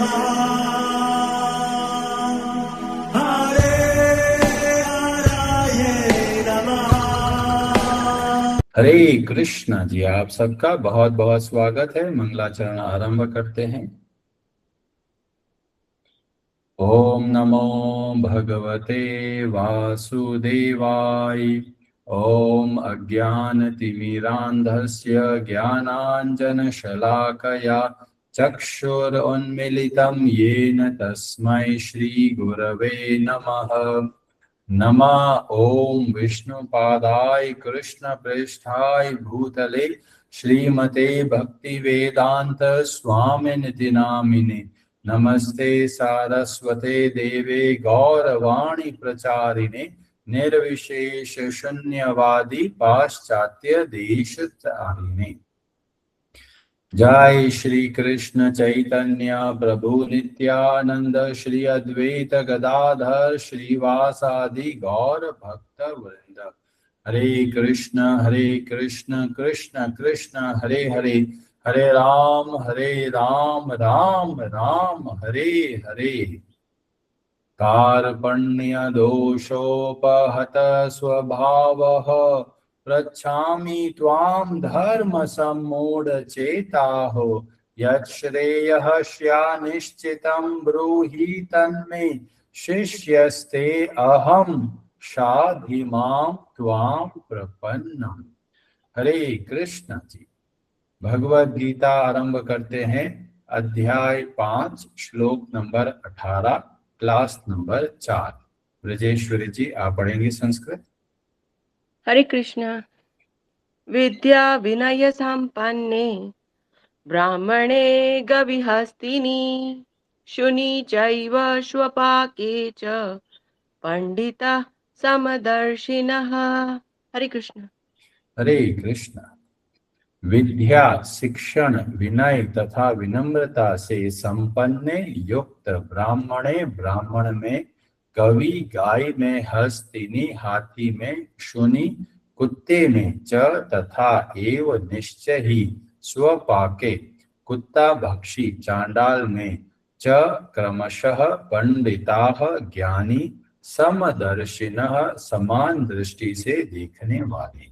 हरे कृष्णा जी, आप सबका बहुत बहुत स्वागत है। मंगलाचरण आरंभ करते हैं। ओम नमो भगवते वासुदेवाय। ओम अज्ञानतिमिरान्धस्य ज्ञानाञ्जनशलाकया चक्षुरुन्मीलितं येन तस्मै श्रीगुरवे नमः। नमः ओम विष्णुपादाय कृष्ण प्रेष्ठाय भूतले श्रीमते भक्ति वेदांत स्वामिनिति नामिने। नमस्ते सारस्वते देवे गौरवाणी प्रचारिणे निर्विशेष शून्यवादी पाश्चात्य देश तारिणे। जय श्री कृष्ण चैतन्य प्रभु नित्यानंद श्री अद्वैत गदाधर श्रीवासादि गौर भक्त वृंद। हरे कृष्ण कृष्ण कृष्ण हरे हरे, हरे राम राम राम हरे हरे। कार्पण्य दोषोपहत स्वभावः पृच्छामि त्वां धर्म सम्मूढचेताः। यच्छ्रेयः स्यान्निश्चितं ब्रूहि तन्मे शिष्यस्ते अहं शाधिमां त्वां प्रपन्नम्। हरे कृष्ण जी। भगवद गीता आरंभ करते हैं। अध्याय 5 श्लोक नंबर 18 क्लास नंबर 4। ब्रजेश्वरी जी आप पढ़ेंगे संस्कृत। हरे कृष्ण। विद्या विनय संपन्ने ब्राह्मणे गविहस्तिनि शुनि चैव स्वपाके च पंडिता समदर्शिनः। हरे कृष्ण। हरे कृष्ण। विद्या शिक्षण विनय तथा विनम्रता से संपन्न युक्त ब्राह्मणे ब्राह्मण में, कवि गाय में, हस्तिनी हाथी में, शुनि कुत्ते में, च तथा एव निश्चय ही स्वपाके कुत्ता भक्षी चांडाल में, च क्रमशः पंडिताः ज्ञानी, समदर्शिनः समान दृष्टि से देखने वाले।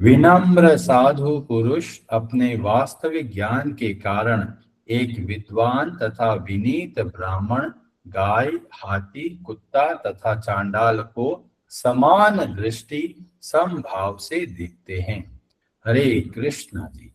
विनम्र साधु पुरुष अपने वास्तविक ज्ञान के कारण एक विद्वान तथा विनीत ब्राह्मण गाय, हाथी, कुत्ता तथा चांडाल को समान दृष्टि समभाव से देखते हैं। हरे कृष्ण जी।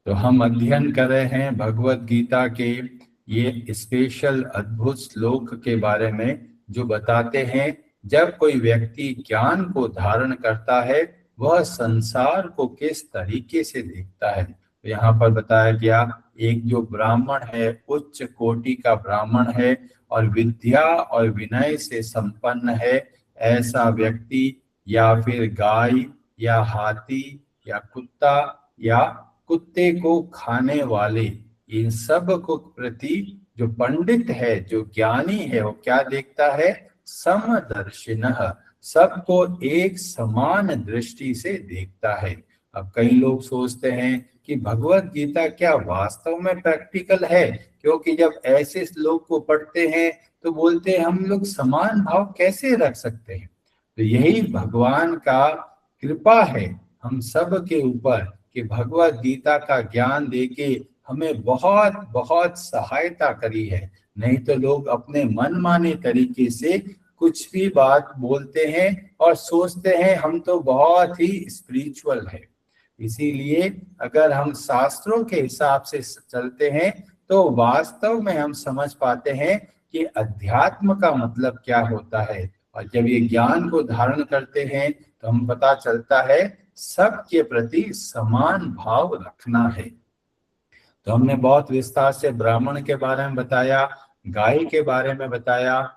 तो हम अध्ययन कर रहे हैं भगवत गीता के ये स्पेशल अद्भुत श्लोक के बारे में, जो बताते हैं जब कोई व्यक्ति ज्ञान को धारण करता है वह संसार को किस तरीके से देखता है। तो यहाँ पर बताया गया, एक जो ब्राह्मण है, उच्च कोटि का ब्राह्मण है और विद्या और विनय से संपन्न है, ऐसा व्यक्ति या फिर गाय या हाथी या कुत्ता या कुत्ते को खाने वाले, इन सब को प्रति जो पंडित है, जो ज्ञानी है, वो क्या देखता है? समदर्शिनः, सबको एक समान दृष्टि से देखता है। अब कई लोग सोचते हैं कि भगवत गीता क्या वास्तव में प्रैक्टिकल है, क्योंकि जब ऐसे श्लोक को पढ़ते हैं तो बोलते हैं हम लोग समान भाव कैसे रख सकते हैं। तो यही भगवान का कृपा है हम सब के ऊपर कि भगवत गीता का ज्ञान देके हमें बहुत बहुत सहायता करी है। नहीं तो लोग अपने मनमाने तरीके से कुछ भी बात बोलते हैं और सोचते हैं हम तो बहुत ही स्पिरिचुअल है। इसीलिए अगर हम शास्त्रों के हिसाब से चलते हैं तो वास्तव में हम समझ पाते हैं कि अध्यात्म का मतलब क्या होता है। और जब ये ज्ञान को धारण करते हैं तो हम पता चलता है सबके प्रति समान भाव रखना है। तो हमने बहुत विस्तार से ब्राह्मण के बारे में बताया, गाय के बारे में बताया।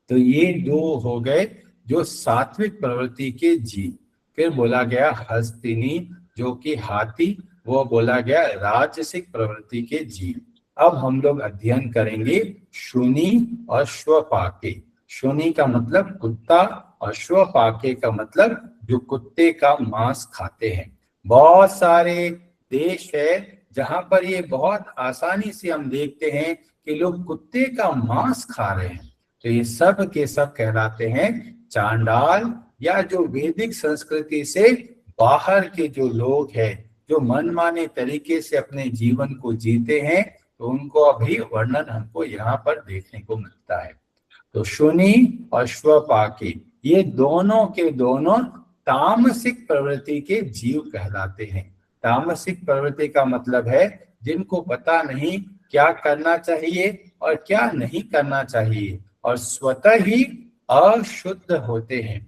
तो ये दो हो गए जो सात्विक प्रवृत्ति के जीव। फिर बोला गया हस्तिनी जो कि हाथी, वो बोला गया राजसिक प्रवृत्ति के जीव। अब हम लोग अध्ययन करेंगे शुनि और श्वपाके। शुनि का मतलब कुत्ता और श्वपाके का मतलब जो कुत्ते का मांस खाते हैं। बहुत सारे देश है जहां पर ये बहुत आसानी से हम देखते हैं कि लोग कुत्ते का मांस खा रहे हैं। तो ये सब के सब कहलाते हैं चांडाल, या जो वैदिक संस्कृति से बाहर के जो लोग हैं, जो मनमाने तरीके से अपने जीवन को जीते हैं, तो उनको अभी वर्णन हमको यहाँ पर देखने को मिलता है। तो शूनी और श्वपाकी ये दोनों के दोनों तामसिक प्रवृत्ति के जीव कहलाते हैं। तामसिक प्रवृत्ति का मतलब है जिनको पता नहीं क्या करना चाहिए और क्या नहीं करना चाहिए, और स्वतः ही अशुद्ध होते हैं।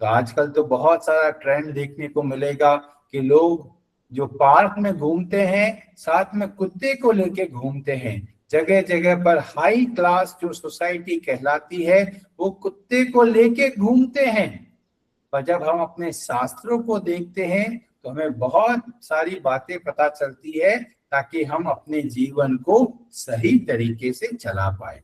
तो आजकल तो बहुत सारा ट्रेंड देखने को मिलेगा कि लोग जो पार्क में घूमते हैं साथ में कुत्ते को लेके घूमते हैं। जगह जगह पर हाई क्लास जो सोसाइटी कहलाती है वो कुत्ते को लेके घूमते हैं। पर जब हम अपने शास्त्रों को देखते हैं तो हमें बहुत सारी बातें पता चलती है, ताकि हम अपने जीवन को सही तरीके से चला पाए।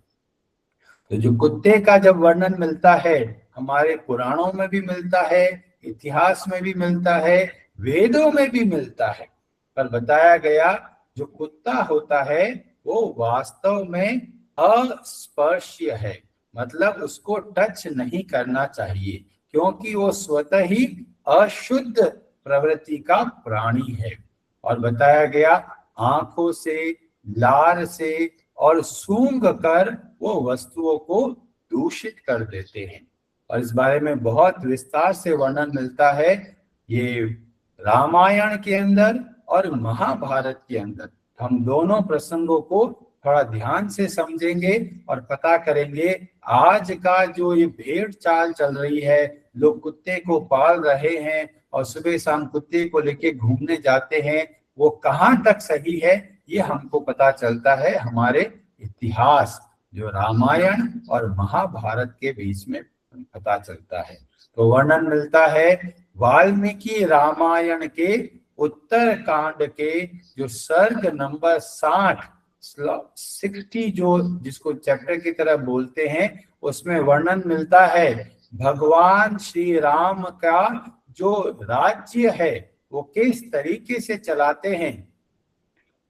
तो जो कुत्ते का जब वर्णन मिलता है, हमारे पुराणों में भी मिलता है, इतिहास में भी मिलता है, वेदों में भी मिलता है। पर बताया गया जो कुत्ता होता है वो वास्तव में अस्पर्श्य है, मतलब उसको टच नहीं करना चाहिए, क्योंकि वो स्वतः ही अशुद्ध प्रवृत्ति का प्राणी है। और बताया गया आंखों से, लार से और सूंघ कर वो वस्तुओं को दूषित कर देते हैं। और इस बारे में बहुत विस्तार से वर्णन मिलता है ये रामायण के अंदर और महाभारत के अंदर। हम दोनों प्रसंगों को थोड़ा ध्यान से समझेंगे और पता करेंगे आज का जो ये भेड़ चाल चल रही है, लोग कुत्ते को पाल रहे हैं और सुबह शाम कुत्ते को लेके घूमने जाते हैं, वो कहाँ तक सही है ये हमको पता चलता है हमारे इतिहास जो रामायण और महाभारत के बीच में पता चलता है। तो वर्णन मिलता है वाल्मीकि रामायण के उत्तर कांड के जो सर्ग नंबर 60 जो जिसको चैप्टर की तरह बोलते हैं, उसमें वर्णन मिलता है भगवान श्री राम का जो राज्य है वो किस तरीके से चलाते हैं।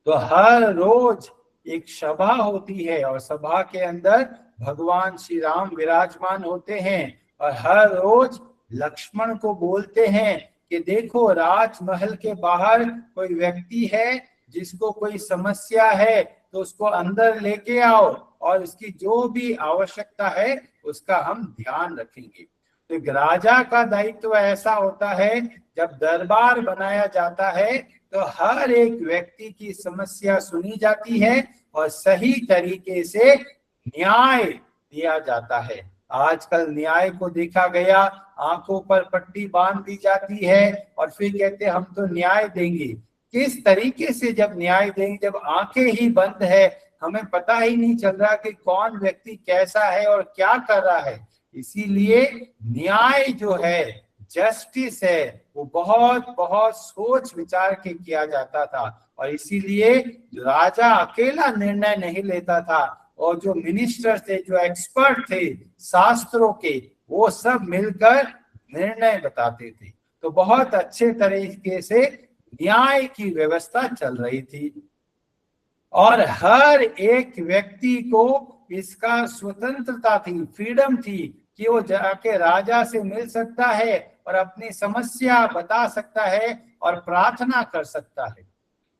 तो हर रोज एक सभा होती है और सभा के अंदर भगवान श्री राम विराजमान होते हैं और हर रोज लक्ष्मण को बोलते हैं कि देखो राजमहल के बाहर कोई व्यक्ति है जिसको कोई समस्या है तो उसको अंदर लेके आओ और उसकी जो भी आवश्यकता है उसका हम ध्यान रखेंगे। तो एक राजा का दायित्व ऐसा होता है जब दरबार बनाया जाता है तो हर एक व्यक्ति की समस्या सुनी जाती है और सही तरीके से न्याय दिया जाता है। आजकल न्याय को देखा गया आंखों पर पट्टी बांध दी जाती है और फिर कहते हम तो न्याय देंगे। किस तरीके से जब न्याय देंगे जब आंखें ही बंद है, हमें पता ही नहीं चल रहा कि कौन व्यक्ति कैसा है और क्या कर रहा है। इसीलिए न्याय जो है, जस्टिस है, वो बहुत बहुत सोच विचार के किया जाता था और इसीलिए राजा अकेला निर्णय नहीं लेता था और जो मिनिस्टर थे, जो एक्सपर्ट थे शास्त्रों के, वो सब मिलकर निर्णय बताते थे। तो बहुत अच्छे तरीके से न्याय की व्यवस्था चल रही थी और हर एक व्यक्ति को इसका स्वतंत्रता थी, फ्रीडम थी कि वो जाके राजा से मिल सकता है और अपनी समस्या बता सकता है और प्रार्थना कर सकता है।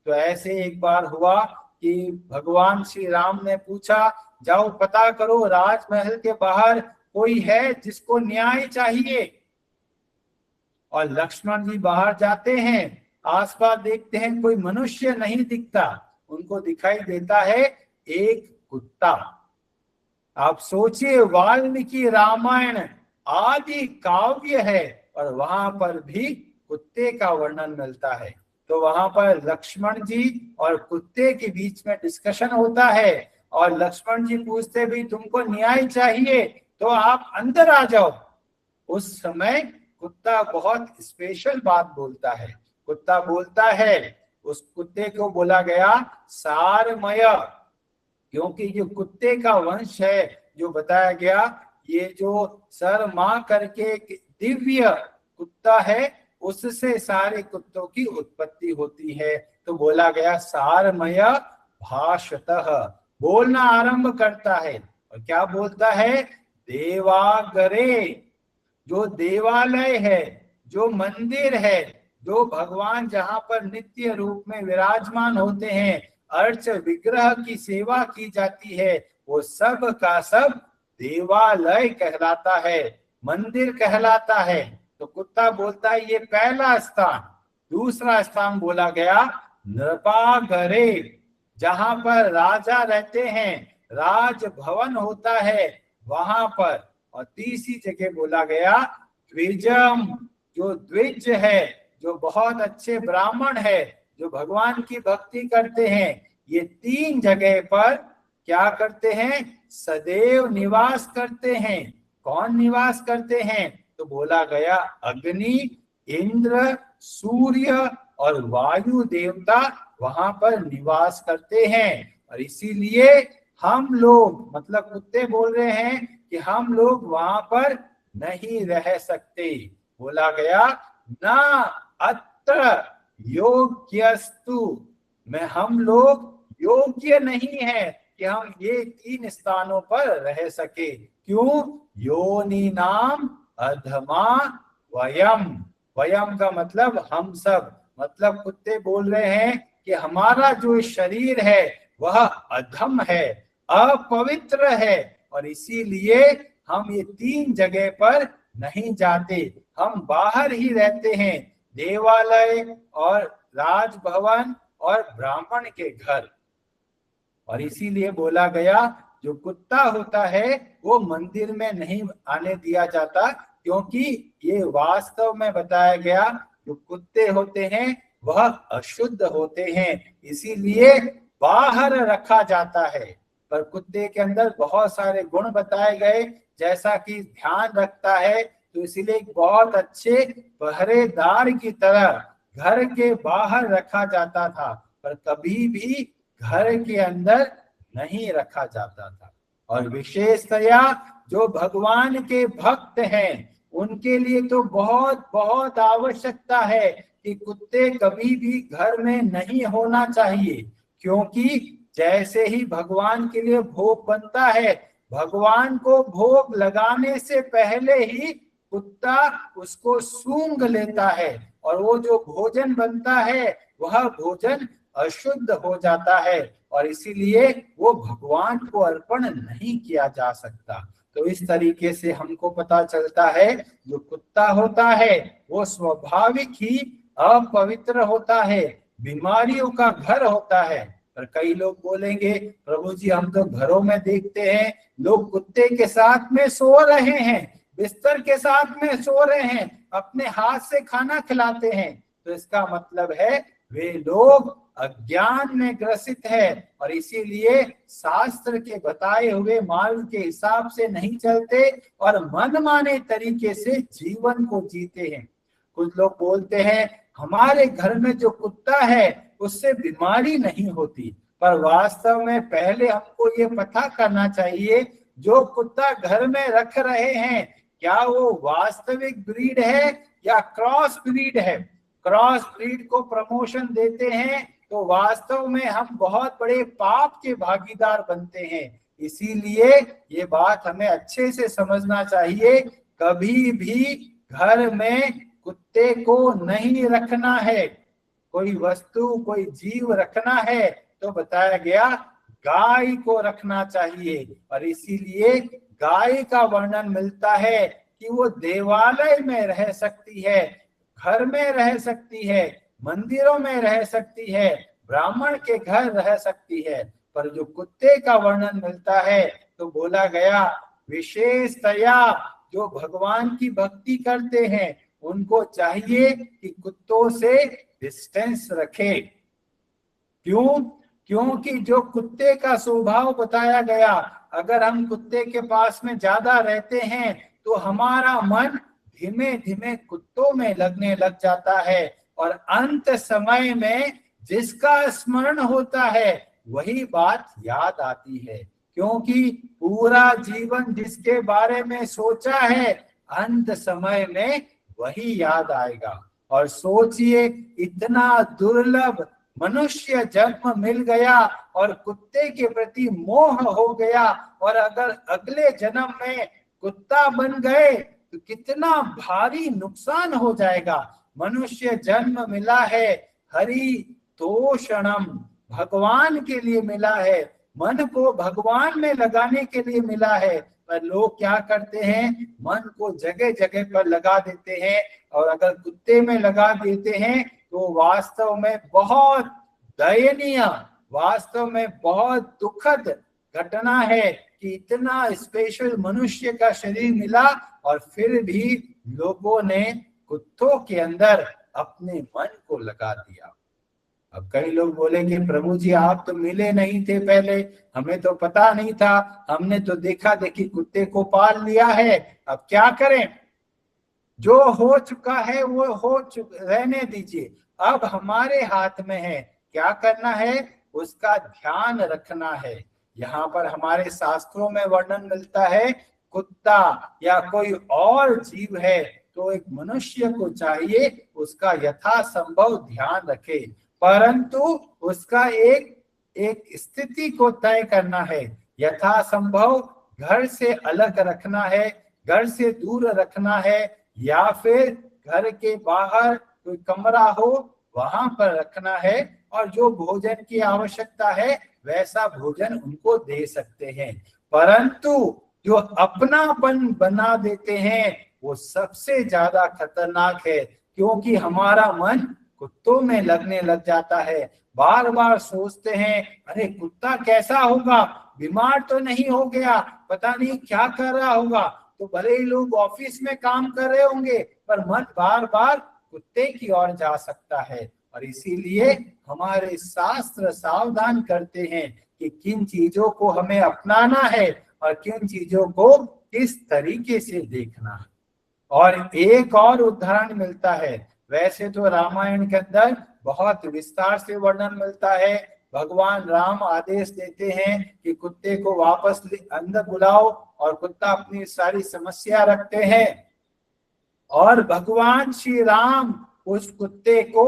तो ऐसे एक बार हुआ कि भगवान श्री राम ने पूछा जाओ पता करो राजमहल के बाहर कोई है जिसको न्याय चाहिए। और लक्ष्मण जी बाहर जाते हैं, आसपास देखते हैं कोई मनुष्य नहीं दिखता, उनको दिखाई देता है एक कुत्ता। आप सोचिए वाल्मीकि रामायण आदि काव्य है और वहां पर भी कुत्ते का वर्णन मिलता है। तो वहां पर लक्ष्मण जी और कुत्ते के बीच में डिस्कशन होता है और लक्ष्मण जी पूछते भी तुमको न्याय चाहिए तो आप अंदर आ जाओ। उस समय कुत्ता बहुत स्पेशल बात बोलता है। कुत्ता बोलता है, उस कुत्ते को बोला गया सारमय, क्योंकि जो कुत्ते का वंश है जो बताया गया, ये जो सर मां करके दिव्य कुत्ता है उससे सारे कुत्तों की उत्पत्ति होती है। तो बोला गया सारमय भाषतः, बोलना आरंभ करता है। और क्या बोलता है? देवागरे, जो देवालय है, जो मंदिर है, जो भगवान जहां पर नित्य रूप में विराजमान होते हैं, अर्च विग्रह की सेवा की जाती है, वो सब का सब देवालय कहलाता है, मंदिर कहलाता है। तो कुत्ता बोलता है ये पहला स्थान। दूसरा स्थान बोला गया नृपागरे, जहां पर राजा रहते हैं, राजभवन होता है, वहां पर। और तीसरी जगह बोला गया द्विजम, जो द्विज है, जो बहुत अच्छे ब्राह्मण है, जो भगवान की भक्ति करते हैं, ये तीन जगह पर क्या करते हैं? सदैव निवास करते हैं। कौन निवास करते हैं? तो बोला गया अग्नि, इंद्र, सूर्य और वायु देवता वहां पर निवास करते हैं। और इसीलिए हम लोग, मतलब कुत्ते बोल रहे हैं कि हम लोग वहां पर नहीं रह सकते। बोला गया ना अत्र योग्यस्तु, मैं हम लोग योग्य नहीं है कि हम ये तीन स्थानों पर रह सके। क्यों? योनि नाम अधमा वयम, वयम का मतलब हम सब, मतलब कुत्ते बोल रहे हैं कि हमारा जो शरीर है वह अधम है, अपवित्र है, और इसीलिए हम ये तीन जगह पर नहीं जाते, हम बाहर ही रहते हैं, देवालय और राजभवन और ब्राह्मण के घर। और इसीलिए बोला गया जो कुत्ता होता है वो मंदिर में नहीं आने दिया जाता, क्योंकि ये वास्तव में बताया गया जो कुत्ते होते हैं वह अशुद्ध होते हैं, इसीलिए बाहर रखा जाता है। पर कुत्ते के अंदर बहुत सारे गुण बताए गए, जैसा कि ध्यान रखता है, तो इसीलिए बहुत अच्छे पहरेदार की तरह घर के बाहर रखा जाता था, पर कभी भी घर के अंदर नहीं रखा जाता था। और विशेषतया जो भगवान के भक्त हैं उनके लिए तो बहुत बहुत आवश्यकता है कि कुत्ते कभी भी घर में नहीं होना चाहिए, क्योंकि जैसे ही भगवान के लिए भोग बनता है, भगवान को भोग लगाने से पहले ही कुत्ता उसको सूंघ लेता है, और वो जो भोजन बनता है वह भोजन अशुद्ध हो जाता है, और इसीलिए वो भगवान को अर्पण नहीं किया जा सकता। तो इस तरीके से हमको पता चलता है जो कुत्ता होता है वो स्वाभाविक ही अपवित्र होता है, बीमारियों का घर होता है। पर कई लोग बोलेंगे प्रभु जी हम तो घरों में देखते हैं लोग कुत्ते के साथ में सो रहे हैं, बिस्तर के साथ में सो रहे हैं, अपने हाथ से खाना खिलाते हैं। तो इसका मतलब है वे लोग अज्ञान में ग्रसित है, और इसीलिए शास्त्र के बताए हुए मार्ग के हिसाब से नहीं चलते और मनमाने तरीके से जीवन को जीते हैं। कुछ लोग बोलते हैं हमारे घर में जो कुत्ता है उससे बीमारी नहीं होती, पर वास्तव में पहले हमको ये पता करना चाहिए जो कुत्ता घर में रख रहे हैं क्या वो वास्तविक ब्रीड है या क्रॉस ब्रीड है। क्रॉस ब्रीड को प्रमोशन देते हैं तो वास्तव में हम बहुत बड़े पाप के भागीदार बनते हैं। इसीलिए ये बात हमें अच्छे से समझना चाहिए, कभी भी घर में कुत्ते को नहीं रखना है। कोई वस्तु कोई जीव रखना है तो बताया गया गाय को रखना चाहिए, और इसीलिए गाय का वर्णन मिलता है कि वो देवालय में रह सकती है, घर में रह सकती है, मंदिरों में रह सकती है, ब्राह्मण के घर रह सकती है। पर जो कुत्ते का वर्णन मिलता है तो बोला गया विशेषतया जो भगवान की भक्ति करते हैं उनको चाहिए कि कुत्तों से डिस्टेंस रखे। क्यों? क्योंकि जो कुत्ते का स्वभाव बताया गया, अगर हम कुत्ते के पास में ज्यादा रहते हैं तो हमारा मन धीमे धीमे कुत्तों में लगने लग जाता है, और अंत समय में जिसका स्मरण होता है वही बात याद आती है, क्योंकि पूरा जीवन जिसके बारे में सोचा है अंत समय में वही याद आएगा। और सोचिए इतना दुर्लभ मनुष्य जन्म मिल गया और कुत्ते के प्रति मोह हो गया, और अगर अगले जन्म में कुत्ता बन गए तो कितना भारी नुकसान हो जाएगा। मनुष्य जन्म मिला है हरि तोषणम, भगवान के लिए मिला है, मन को भगवान में लगाने के लिए मिला है। पर लोग क्या करते हैं, मन को जगह जगह पर लगा देते हैं, और अगर कुत्ते में लगा देते हैं तो वास्तव में बहुत दयनीय, वास्तव में बहुत दुखद घटना है कि इतना स्पेशल मनुष्य का शरीर मिला और फिर भी लोगों ने कुत्तों के अंदर अपने मन को लगा दिया। अब कई लोग बोलेंगे प्रभु जी आप तो मिले नहीं थे पहले, हमें तो पता नहीं था, हमने तो देखा देखी कुत्ते को पाल लिया है, अब क्या करें। जो हो चुका है वो रहने दीजिए, अब हमारे हाथ में है क्या करना है, उसका ध्यान रखना है। यहाँ पर हमारे शास्त्रों में वर्णन मिलता है, कुत्ता या कोई और जीव है तो एक मनुष्य को चाहिए उसका यथासंभव ध्यान रखे, परंतु उसका एक एक स्थिति को तय करना है। यथासंभव घर से अलग रखना है, घर से दूर रखना है, या फिर घर के बाहर कोई कमरा हो वहां पर रखना है, और जो भोजन की आवश्यकता है वैसा भोजन उनको दे सकते हैं। परंतु जो अपनापन बना देते हैं वो सबसे ज्यादा खतरनाक है, क्योंकि हमारा मन कुत्तों में लगने लग जाता है। बार बार सोचते हैं अरे कुत्ता कैसा होगा, बीमार तो नहीं हो गया, पता नहीं क्या कर रहा होगा। तो भले ही लोग ऑफिस में काम कर रहे होंगे पर मन बार बार कुत्ते की ओर जा सकता है। और इसीलिए हमारे शास्त्र सावधान करते हैं कि किन चीजों को हमें अपनाना है और किन चीजों को किस तरीके से देखना है। और एक और उदाहरण मिलता है, वैसे तो रामायण के अंदर बहुत विस्तार से वर्णन मिलता है। भगवान राम आदेश देते हैं कि कुत्ते को वापस अंदर बुलाओ, और कुत्ता अपनी सारी समस्या रखते हैं, और भगवान श्री राम उस कुत्ते को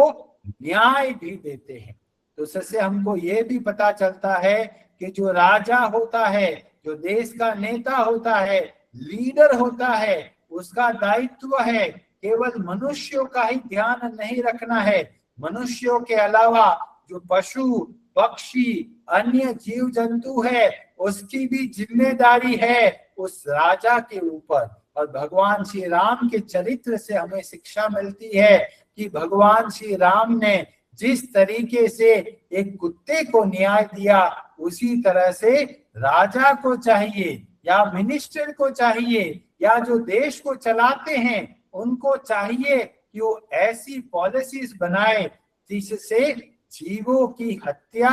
न्याय भी देते हैं। तो इससे हमको ये भी पता चलता है कि जो राजा होता है, जो देश का नेता होता है, लीडर होता है, उसका दायित्व है केवल मनुष्यों का ही ध्यान नहीं रखना है, मनुष्यों के अलावा जो पशु पक्षी अन्य जीव जंतु है उसकी भी जिम्मेदारी है उस राजा के ऊपर। और भगवान श्री राम के चरित्र से हमें शिक्षा मिलती है कि भगवान श्री राम ने जिस तरीके से एक कुत्ते को न्याय दिया, उसी तरह से राजा को चाहिए या मिनिस्टर को चाहिए या जो देश को चलाते हैं उनको चाहिए कि वो ऐसी पॉलिसीज बनाए जिससे जीवों की हत्या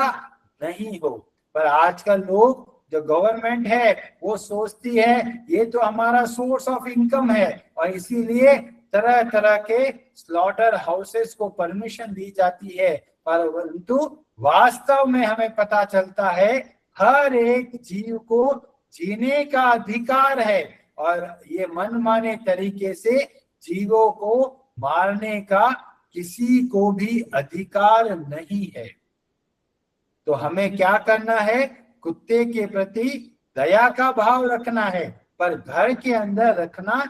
नहीं हो। पर आजकल लोग, जो गवर्नमेंट है वो सोचती है ये तो हमारा सोर्स ऑफ इनकम है, और इसीलिए तरह तरह के स्लॉटर हाउसेस को परमिशन दी जाती है। परंतु वास्तव में हमें पता चलता है हर एक जीव को जीने का अधिकार है, और ये मनमाने तरीके से जीवों को मारने का किसी को भी अधिकार नहीं है। तो हमें क्या करना है, कुत्ते के प्रति दया का भाव रखना है, पर घर के अंदर रखना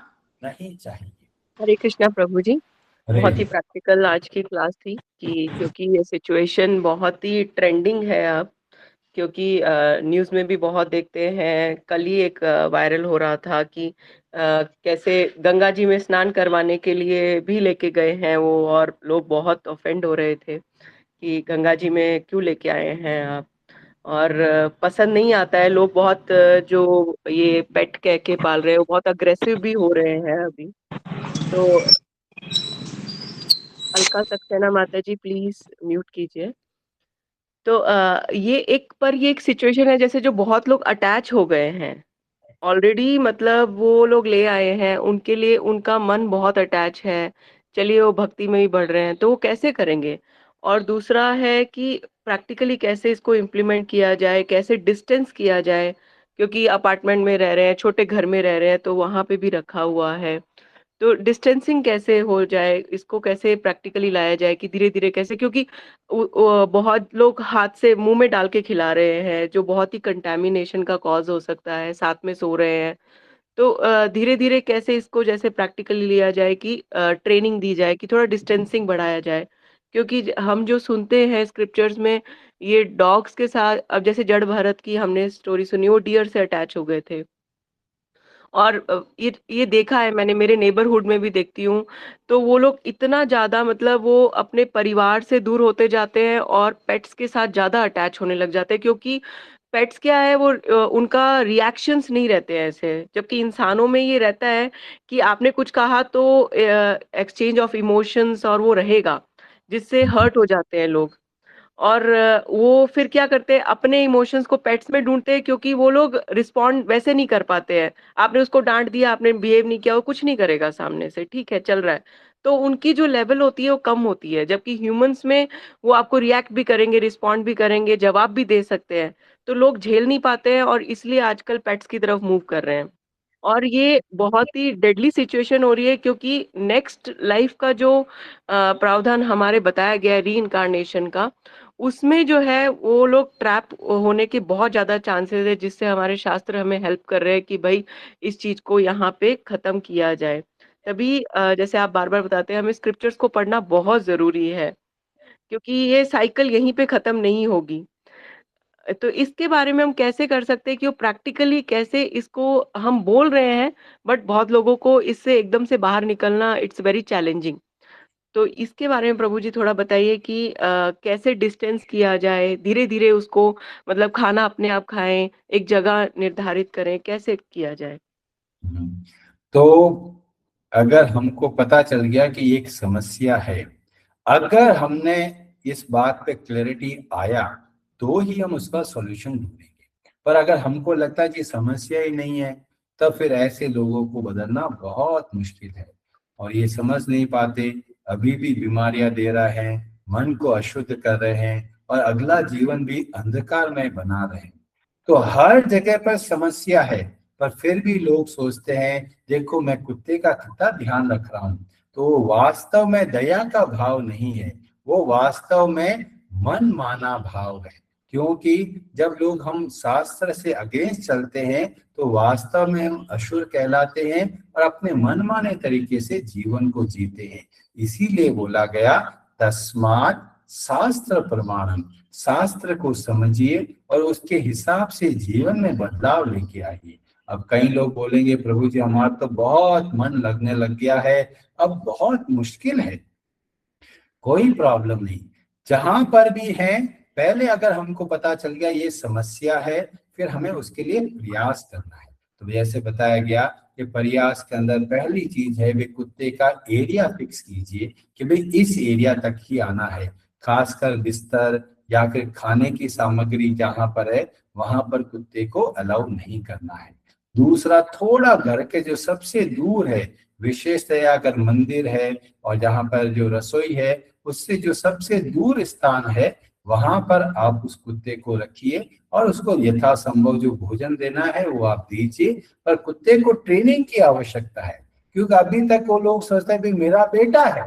नहीं चाहिए। हरे कृष्णा प्रभु जी, हरे बहुत ही प्रैक्टिकल आज की क्लास थी कि क्योंकि ये सिचुएशन बहुत ही ट्रेंडिंग है अब, क्योंकि न्यूज़ में भी बहुत देखते हैं। कल ही एक वायरल हो रहा था कि कैसे गंगा जी में स्नान करवाने के लिए भी लेके गए हैं वो, और लोग बहुत ऑफेंड हो रहे थे कि गंगा जी में क्यों लेके आए हैं आप, और पसंद नहीं आता है। लोग बहुत जो ये पेट कह के पाल रहे हैं वो बहुत अग्रेसिव भी हो रहे हैं अभी। तो अलका सक्सेना माता जी प्लीज म्यूट कीजिए। तो ये एक सिचुएशन है जैसे जो बहुत लोग अटैच हो गए हैं ऑलरेडी, मतलब वो लोग ले आए हैं, उनके लिए उनका मन बहुत अटैच है। चलिए वो भक्ति में ही बढ़ रहे हैं तो वो कैसे करेंगे। और दूसरा है कि प्रैक्टिकली कैसे इसको इम्प्लीमेंट किया जाए, कैसे डिस्टेंस किया जाए, क्योंकि अपार्टमेंट में रह रहे हैं, छोटे घर में रह रहे हैं, तो वहां पे भी रखा हुआ है। तो डिस्टेंसिंग कैसे हो जाए, इसको कैसे प्रैक्टिकली लाया जाए कि धीरे-धीरे कैसे, क्योंकि बहुत लोग हाथ से मुँह में डाल के खिला रहे हैं, जो बहुत ही कंटैमिनेशन का कॉज़ हो सकता है, साथ में सो रहे हैं। तो धीरे-धीरे कैसे इसको जैसे प्रैक्टिकली लिया जाए कि ट्रेनिंग दी जाए कि थोड़ा डिस्टेंसिंग बढ़ाया जाए? क्योंकि हम जो सुनते हैं स्क्रिप्चर्स में, ये डॉग्स के साथ, अब जैसे जड़ भरत की हमने स्टोरी सुनी, वो डियर से अटैच हो गए थे। और ये देखा है मैंने, मेरे नेबरहुड में भी देखती हूँ, तो वो लोग इतना ज़्यादा, मतलब वो अपने परिवार से दूर होते जाते हैं और पेट्स के साथ ज़्यादा अटैच होने लग जाते हैं, क्योंकि पेट्स क्या है, वो उनका रिएक्शंस नहीं रहते हैं ऐसे, जबकि इंसानों में ये रहता है कि आपने कुछ कहा तो एक्सचेंज ऑफ इमोशंस और वो रहेगा, जिससे हर्ट हो जाते हैं लोग। और वो फिर क्या करते हैं, अपने इमोशंस को पेट्स में ढूँढते हैं, क्योंकि वो लोग रिस्पॉन्ड वैसे नहीं कर पाते हैं। आपने उसको डाँट दिया, आपने बिहेव नहीं किया, वो कुछ नहीं करेगा सामने से, ठीक है, चल रहा है। तो उनकी जो लेवल होती है वो कम होती है, जबकि ह्यूमन्स में वो आपको रिएक्ट भी करेंगे, रिस्पॉन्ड भी करेंगे, जवाब भी दे सकते हैं। तो लोग झेल नहीं पाते हैं और इसलिए आजकल पेट्स की तरफ मूव कर रहे हैं। और ये बहुत ही डेडली सिचुएशन हो रही है, क्योंकि नेक्स्ट लाइफ का जो प्रावधान हमारे बताया गया है रीइन्कार्नेशन का, उसमें जो है वो लोग ट्रैप होने के बहुत ज़्यादा चांसेस है, जिससे हमारे शास्त्र हमें हेल्प कर रहे हैं कि भई इस चीज़ को यहाँ पे ख़त्म किया जाए। तभी जैसे आप बार-बार बताते हैं, हमें स्क्रिप्चर्स को पढ़ना बहुत ज़रूरी है, क्योंकि ये साइकिल यहीं पे ख़त्म नहीं होगी। तो इसके बारे में हम कैसे कर सकते हैं कि वो प्रैक्टिकली कैसे इसको हम बोल रहे हैं, बट बहुत लोगों को इससे एकदम से बाहर निकलना इट्स वेरी चैलेंजिंग। तो इसके बारे में प्रभु जी थोड़ा बताइए कि कैसे डिस्टेंस किया जाए, धीरे-धीरे उसको, मतलब खाना अपने आप खाएँ, एक जगह निर्धारित करें, कैसे किया जाए? हम्म। तो अगर हमको पता चल गया कि ये एक समस्या है, अगर हमने इस बात पे क्लैरिटी आया, तो ही हम उसका सॉल्यूशन ढूंढेंगे। पर अगर हमको लगता है कि समस्या ही नहीं है, तब फिर ऐसे लोगों को बदलना बहुत मुश्किल है। और ये समझ नहीं पाते, अभी भी बीमारियां दे रहे हैं, मन को अशुद्ध कर रहे हैं और अगला जीवन भी अंधकार में बना रहे हैं। तो हर जगह पर समस्या है, पर फिर भी लोग सोचते हैं देखो मैं कुत्ते का कितना ध्यान रख रहा हूँ। तो वो वास्तव में दया का भाव नहीं है, वो वास्तव में मन माना भाव है। क्योंकि जब लोग हम शास्त्र से अगेंस्ट चलते हैं, तो वास्तव में हम असुर कहलाते हैं और अपने मनमाने तरीके से जीवन को जीते हैं। इसीलिए बोला गया तस्मात् शास्त्र प्रमाणम, शास्त्र को समझिए और उसके हिसाब से जीवन में बदलाव लेके आइए। अब कई लोग बोलेंगे प्रभु जी हमारा तो बहुत मन लगने लग गया है, अब बहुत मुश्किल है। कोई प्रॉब्लम नहीं, जहां पर भी है, पहले अगर हमको पता चल गया ये समस्या है, फिर हमें उसके लिए प्रयास करना है। तो जैसे बताया गया कि प्रयास के अंदर पहली चीज है वे कुत्ते का एरिया फिक्स कीजिए कि भाई इस एरिया तक ही आना है। खासकर बिस्तर या फिर खाने की सामग्री जहां पर है, वहां पर कुत्ते को अलाउ नहीं करना है। दूसरा, थोड़ा घर के जो सबसे दूर है, विशेषतया अगर मंदिर है और जहां पर जो रसोई है, उससे जो सबसे दूर स्थान है, वहां पर आप उस कुत्ते को रखिए और उसको यथासंभव जो भोजन देना है वो आप दीजिए। पर कुत्ते को ट्रेनिंग की आवश्यकता है, क्योंकि अभी तक वो लोग सोचते हैं भाई मेरा बेटा है,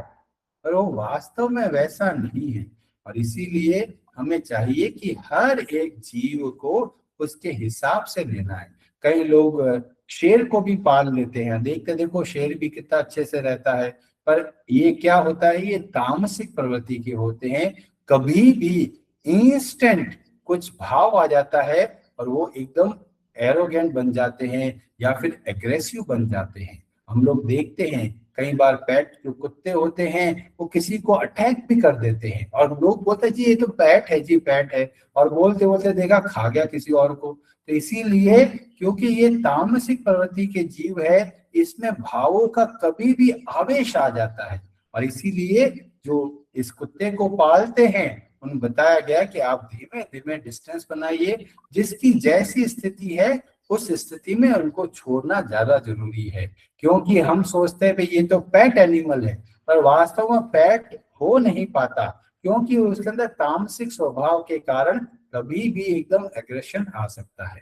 पर वो वास्तव में वैसा नहीं है। और इसीलिए हमें चाहिए कि हर एक जीव को उसके हिसाब से लेना है। कई लोग शेर को भी पाल लेते हैं, देखते देखो शेर भी कितना अच्छे से रहता है, पर ये क्या होता है, ये तामसिक प्रवृत्ति के होते हैं। कभी भी इंस्टेंट कुछ भाव आ जाता है और वो एकदम एरोगेंट बन जाते हैं या फिर एग्रेसिव बन जाते हैं। हम लोग देखते हैं कई बार पेट जो कुत्ते होते हैं वो किसी को अटैक भी कर देते हैं और लोग बोलते हैं जी ये तो पेट है, जी पेट है, और बोलते बोलते देखा खा गया किसी और को। तो इसीलिए, क्योंकि ये तामसिक प्रवृत्ति के जीव है, इसमें भावों का कभी भी आवेश आ जाता है। और इसीलिए जो इस कुत्ते को पालते हैं उन बताया गया कि आप धीमे धीमे डिस्टेंस बनाइए, जिसकी जैसी स्थिति है उस स्थिति में उनको छोड़ना ज्यादा जरूरी है। क्योंकि हम सोचते हैं भाई ये तो पेट एनिमल है, पर वास्तव में पेट हो नहीं पाता, क्योंकि उसके अंदर तामसिक स्वभाव के कारण कभी भी एकदम एग्रेशन आ सकता है।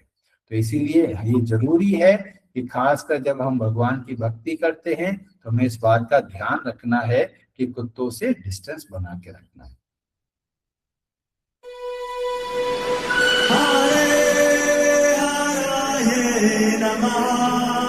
तो इसीलिए ये जरूरी है कि खासकर जब हम भगवान की भक्ति करते हैं तो हमें इस बात का ध्यान रखना है कि कुत्तों से डिस्टेंस बना के रखना है। हरे हराये नमः।